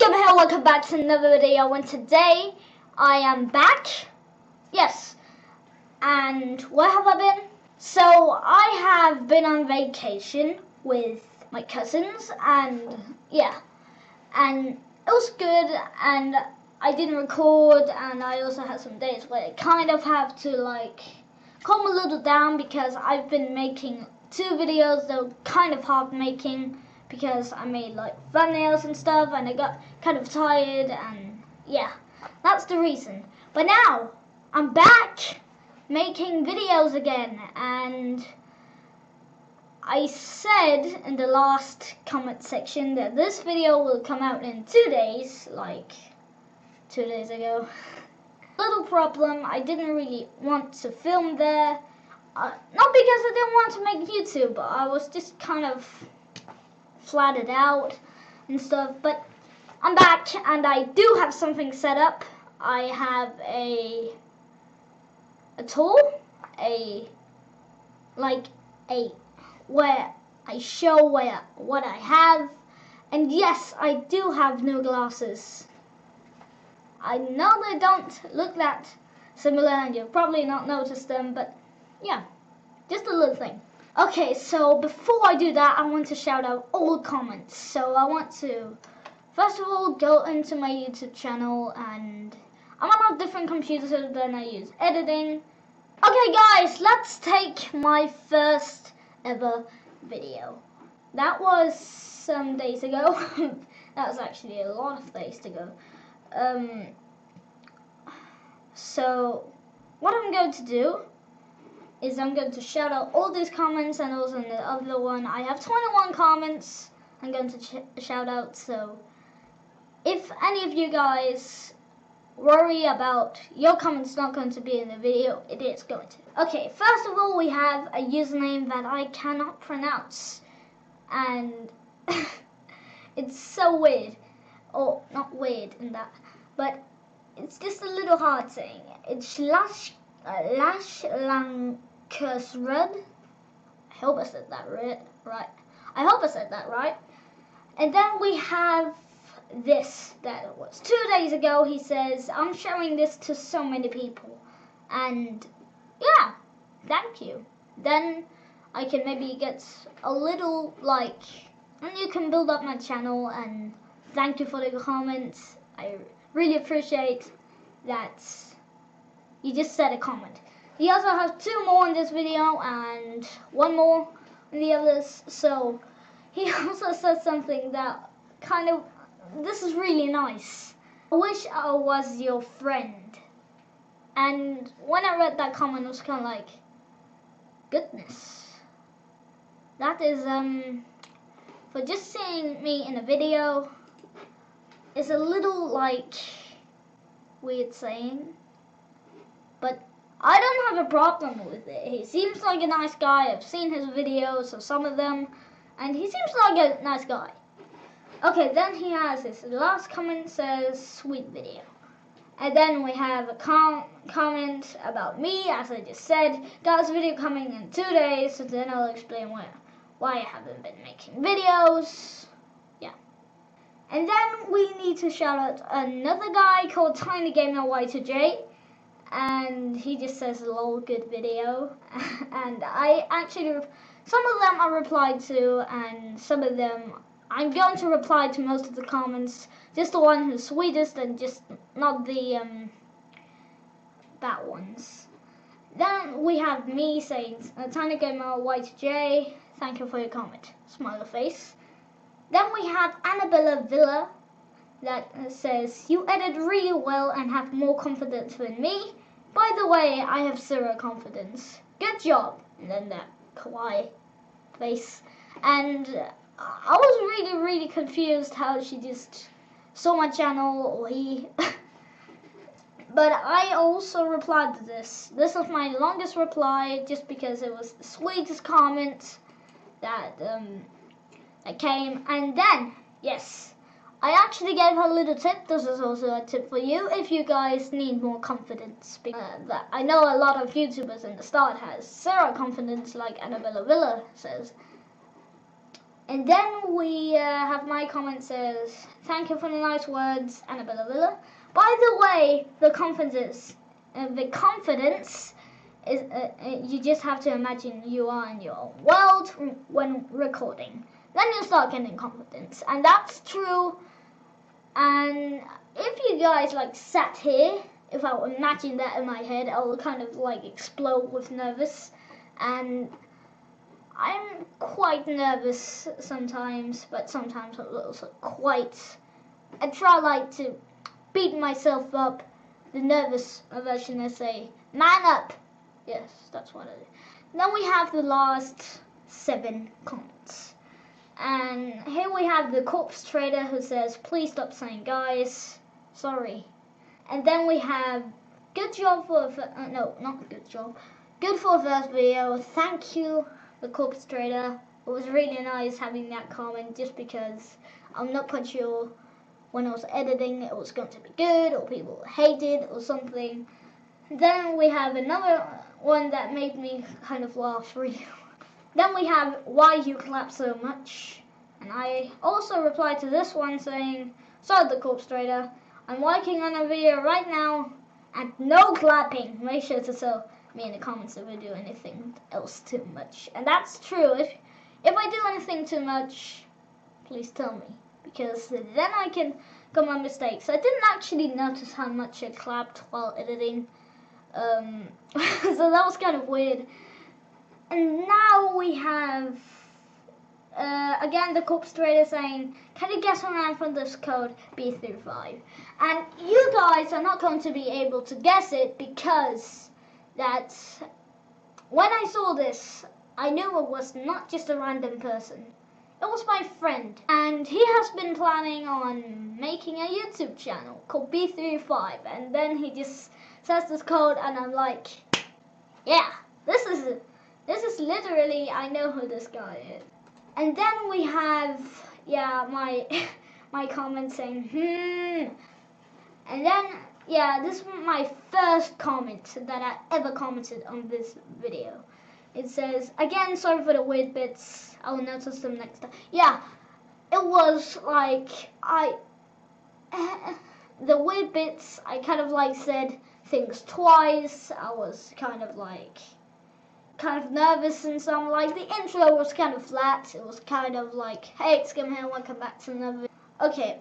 What's up, here? Welcome back to another video, and today I am back. Yes. And where have I been? So I have been on vacation with my cousins, and yeah. And it was good, and I didn't record, and I also had some days where I kind of have to like calm a little down because I've been making 2 videos that were kind of hard making, because I made like thumbnails and stuff, and I got kind of tired, and yeah, that's the reason. But now I'm back making videos again, and I said in the last comment section that this video will come out in 2 days, like 2 days ago. Little problem, I didn't really want to film there, not because I didn't want to make YouTube, but I was just kind of flatted out and stuff. But I'm back, and I do have something set up. I have a tool, where I show what I have, and yes, I do have new glasses. I know they don't look that similar, and you'll probably not notice them, but yeah, just a little thing. Okay, so before I do that, I want to shout out all the comments. So I want to, first of all, go into my YouTube channel, and I'm on a different computer than I use editing. Okay guys, let's take my first ever video. That was some days ago. That was actually a lot of days ago. So what I'm going to do is I'm going to shout out all these comments, and also in the other one I have 21 comments I'm going to shout out. So if any of you guys worry about your comments not going to be in the video, it is going to. Okay, first of all, we have a username that I cannot pronounce, and it's so weird. Or not weird in that, but it's just a little hard saying. It's Lash Lankersred. I hope I said that right. I hope I said that right. And then we have this, that was 2 days ago. He says, I'm showing this to so many people, and yeah, thank you. Then I can maybe get a little like, and you can build up my channel, and thank you for the comments. I really appreciate that you just said a comment. He also has 2 more in this video and 1 more in the others. So he also said something that kind of, this is really nice. I wish I was your friend. And when I read that comment, I was kind of like, goodness. That is, for just seeing me in a video, is a little like weird saying, but I don't have a problem with it. He seems like a nice guy. I've seen his videos, or some of them, and he seems like a nice guy. Okay, then he has his last comment says, sweet video. And then we have a comment about me, as I just said. Got this video coming in 2 days, so then I'll explain why I haven't been making videos. Yeah. And then we need to shout out another guy called TinyGamerY2J, and he just says, lol, good video. And I actually, some of them I replied to, and some of them I'm going to reply to most of the comments, just the one who's sweetest, and just not the bad ones. Then we have me saying, TinyGamerY2J, thank you for your comment, smiley face. Then we have Annabella Villa that says, you edit really well and have more confidence than me. By the way, I have 0 confidence. Good job. And then that kawaii face. And I was really confused how she just saw my channel, or he. But I also replied to this. This was my longest reply, just because it was the sweetest comment that came. And then, yes, I actually gave her a little tip. This is also a tip for you if you guys need more confidence. That I know a lot of YouTubers in the start has 0 confidence, like Annabella Villa says. And then we have my comment says, thank you for the nice words, and a blah, blah, blah. By the way, the confidence is, you just have to imagine you are in your own world when recording. Then you start getting confidence, and that's true. And if you guys like sat here, if I imagine that in my head, I will kind of like explode with nervous. And I'm quite nervous sometimes, but sometimes I'm also I try like to beat myself up. The nervous version, I say, man up. Yes, that's what it is. Then we have the last 7 comments. And here we have the corpse trader who says, please stop saying guys, sorry. And then we have, good job for, no, not good job, good for the first video, thank you, the corpse trader. It was really nice having that comment, just because I'm not quite sure when I was editing it was going to be good, or people hate it, or something. Then we have another one that made me kind of laugh really. Then we have why you clap so much, and I also replied to this one saying, sorry the corpse trader, I'm working on a video right now and no clapping. Make sure to tell me in the comments if I do anything else too much. And that's true. If I do anything too much, please tell me, because then I can get my mistakes. I didn't actually notice how much I clapped while editing. So that was kind of weird. And now we have, again, the corpse trader saying, can you guess around from this code B35? And you guys are not going to be able to guess it, because that when I saw this, I knew it was not just a random person. It was my friend, and he has been planning on making a YouTube channel called B35, and then he just says this code, and I'm like, yeah, this is literally, I know who this guy is. And then we have, yeah, my comment saying, and then, yeah, this is my first comment that I ever commented on this video. It says, again, sorry for the weird bits, I will notice them next time. Yeah, it was like, the weird bits, I kind of like said things twice. I was kind of nervous, and some, like, the intro was kind of flat. It was kind of like, hey, it's Skim here, welcome back to another video. Okay,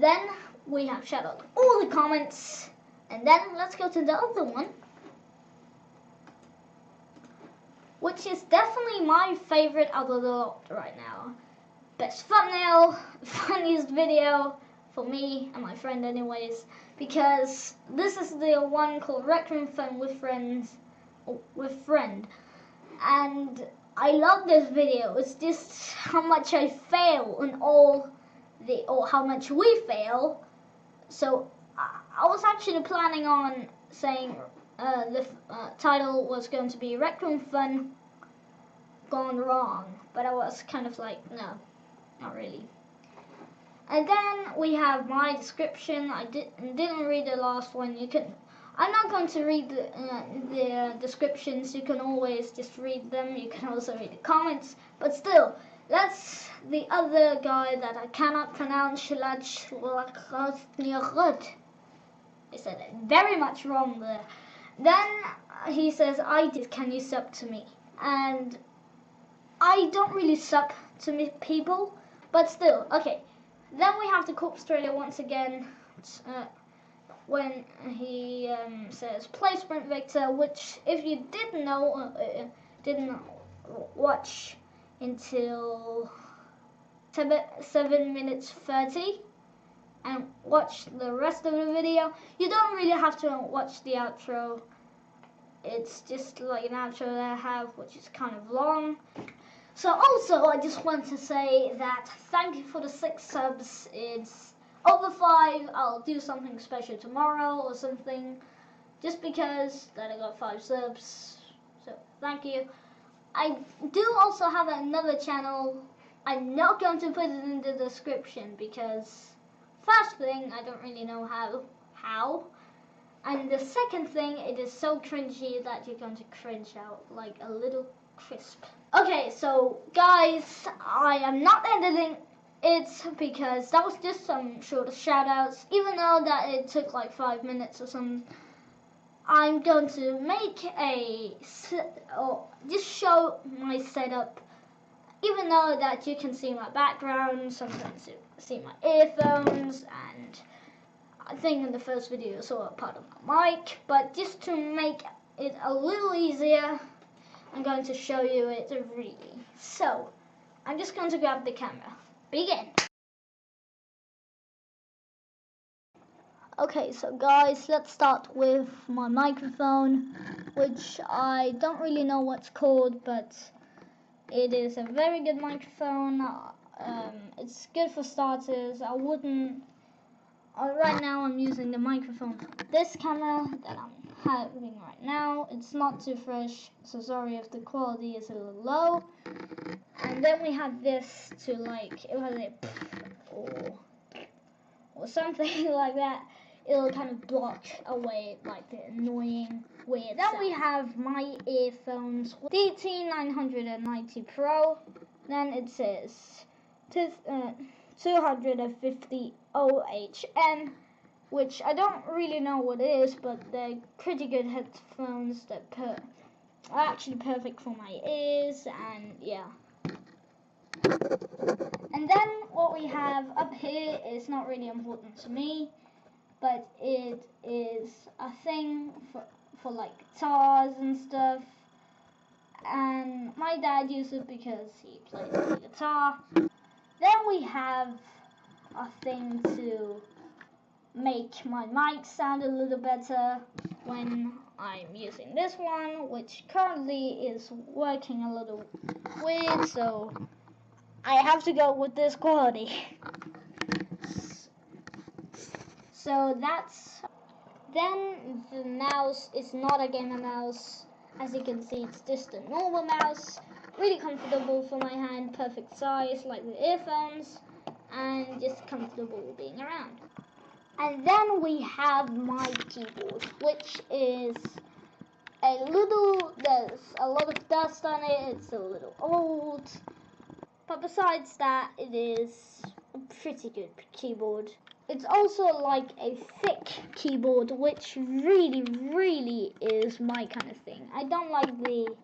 then we have shout out all the comments, and then let's go to the other one, which is definitely my favorite out of the lot right now. Best thumbnail, funniest video for me and my friend anyways, because this is the one called Requiem Fun with Friends, and I love this video. It's just how much I fail and or how much we fail. So I was actually planning on saying the title was going to be Requiem Fun Gone Wrong, but I was kind of like, no, not really. And then we have my description. I didn't read the last one. I'm not going to read the descriptions. You can always just read them. You can also read the comments. But still, that's the other guy that I cannot pronounce. I said it very much wrong there. Then he says, can you sub to me? And I don't really sub to people, but still, okay. Then we have the corpse trader once again, when he says play Sprint Victor, which if you didn't know, didn't watch until 7 minutes 30 and watch the rest of the video, you don't really have to watch the outro. It's just like an outro that I have, which is kind of long. So also, I just want to say that thank you for the 6 subs. It's over 5. I'll do something special tomorrow or something, just because that I got 5 subs. So thank you. I do also have another channel. I'm not going to put it in the description because, first thing, I don't really know how. And the second thing, it is so cringy that you're going to cringe out like a little crisp. Okay, so guys, I am not editing it because that was just some short shoutouts. Even though that it took like 5 minutes or something, I'm going to make just show my setup. Even though that you can see my background, sometimes you see my earphones, and I think in the first video you saw a part of my mic, but just to make it a little easier, I'm going to show you it really. So, I'm just going to grab the camera. Begin! Okay, so guys, let's start with my microphone, which I don't really know what's called, but it is a very good microphone. It's good for starters. I wouldn't... right now I'm using the microphone from this camera that I'm having right now. It's not too fresh, so sorry if the quality is a little low. And then we have this to like, it was or something like that. It'll kind of block away like the annoying weird sound. Then we have my earphones, DT990 Pro. Then it says 250 OHM, which I don't really know what it is, but they're pretty good headphones that are actually perfect for my ears, and yeah. And then what we have up here is not really important to me, but it is a thing for like guitars and stuff, and my dad uses it because he plays the guitar. Then we have a thing to make my mic sound a little better when I'm using this one, which currently is working a little weird, so I have to go with this quality. So that's... Then the mouse is not a gamer mouse. As you can see, it's just a normal mouse. Really comfortable for my hand, perfect size like the earphones, and just comfortable being around. And then we have my keyboard, which is there's a lot of dust on it, it's a little old. But besides that, it is a pretty good keyboard. It's also like a thick keyboard, which really is my kind of thing. I don't like the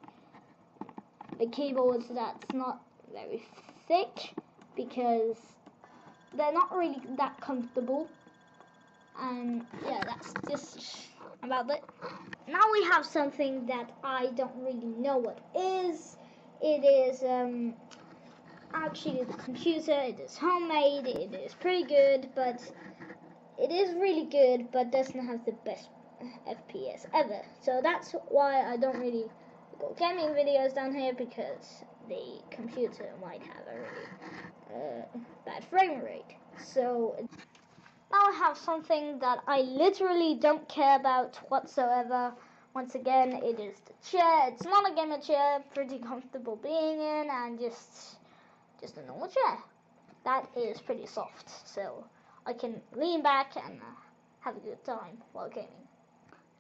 keyboards that's not very thick because they're not really that comfortable. And yeah, that's just about it. Now we have something that I don't really know what is. It is actually the computer. It is homemade. It is pretty good, but it is really good, but doesn't have the best FPS ever. So that's why I don't really go gaming videos down here, because the computer might have a really bad frame rate. So now I have something that I literally don't care about whatsoever. Once again, it is the chair. It's not a gamer chair, pretty comfortable being in, and just a normal chair. That is pretty soft, so I can lean back and have a good time while gaming.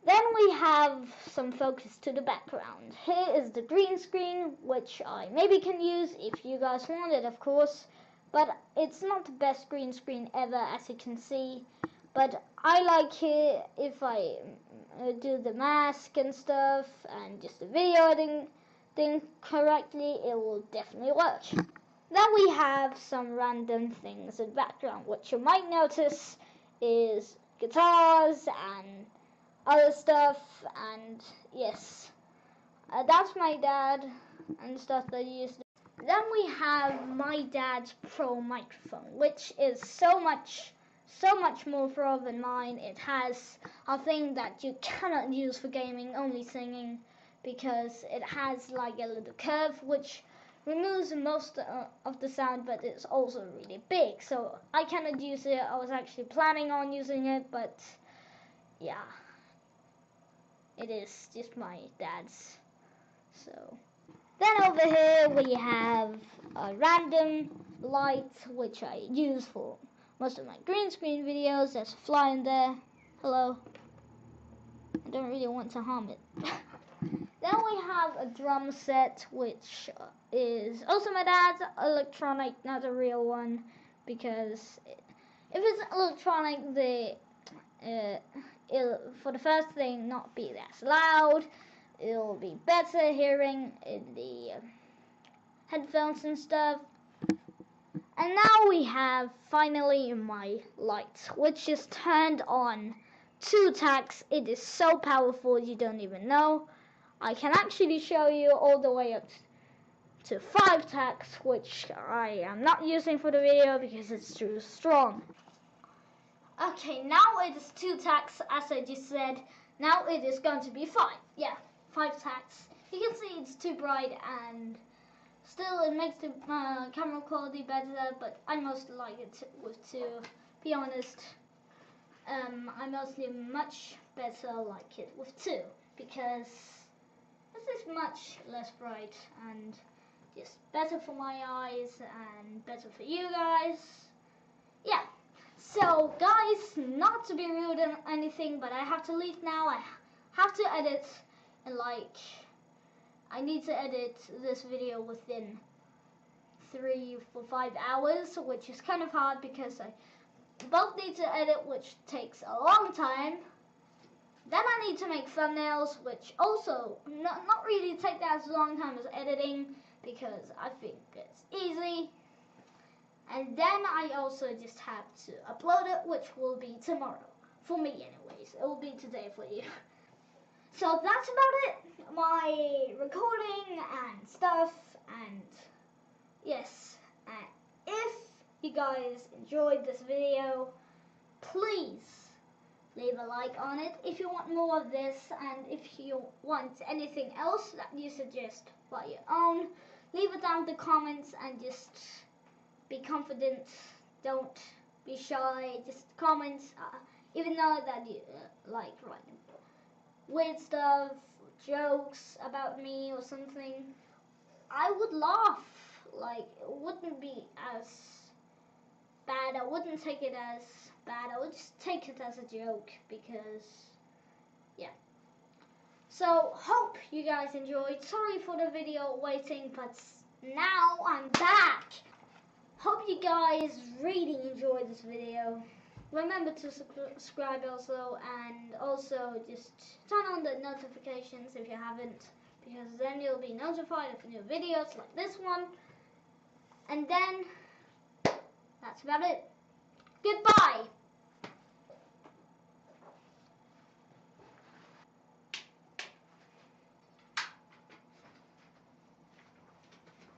Then we have some focus to the background. Here is the green screen, which I maybe can use if you guys want it, of course. But it's not the best green screen ever, as you can see. But I like it if I do the mask and stuff and just the video editing thing correctly, it will definitely work. Then we have some random things in the background, which you might notice is guitars and other stuff, and yes, that's my dad and stuff that he used. Then we have my dad's Pro microphone, which is so much more pro than mine. It has a thing that you cannot use for gaming, only singing, because it has like a little curve which removes most of the sound, but it's also really big, so I cannot use it. I was actually planning on using it, but yeah, it is just my dad's. So then over here we have a random light which I use for most of my green screen videos. There's a fly in there. Hello. I don't really want to harm it. Then we have a drum set, which is also my dad's electronic, not a real one, because if it's electronic, it'll, for the first thing, not be as loud. It'll be better hearing in the headphones and stuff. And now we have finally my light, which is turned on 2 tacks. It is so powerful you don't even know. I can actually show you all the way up to 5 tacks, which I am not using for the video because it's too strong. Okay, now it is 2 tacks, as I just said. Now it is going to be 5. Yeah, 5 tacks. You can see it's too bright, and still it makes the camera quality better, but I mostly like it with 2. To be honest, I mostly much better like it with 2, because this is much less bright and just better for my eyes and better for you guys. Yeah. So guys, not to be rude or anything, but I have to leave now. I have to edit, and I need to edit this video within 3 or 5 hours, which is kind of hard because I both need to edit, which takes a long time. Then I need to make thumbnails, which also not really take that as long time as editing, because I think it's easy. And then I also just have to upload it, which will be tomorrow. For me anyways. It will be today for you. So that's about it. My recording and stuff. And yes. And if you guys enjoyed this video, please leave a like on it if you want more of this, and if you want anything else that you suggest by your own, leave it down in the comments, and just be confident. Don't be shy. Just comment. Even though that you like writing weird stuff, jokes about me or something, I would laugh. Like, it wouldn't be as bad. I wouldn't take it as bad. I would just take it as a joke, because yeah. So hope you guys enjoyed. Sorry for the video waiting, but now I'm back. Hope you guys really enjoyed this video. Remember to subscribe also, and also just turn on the notifications if you haven't, because then you'll be notified of new videos like this one. And then that's about it. Goodbye.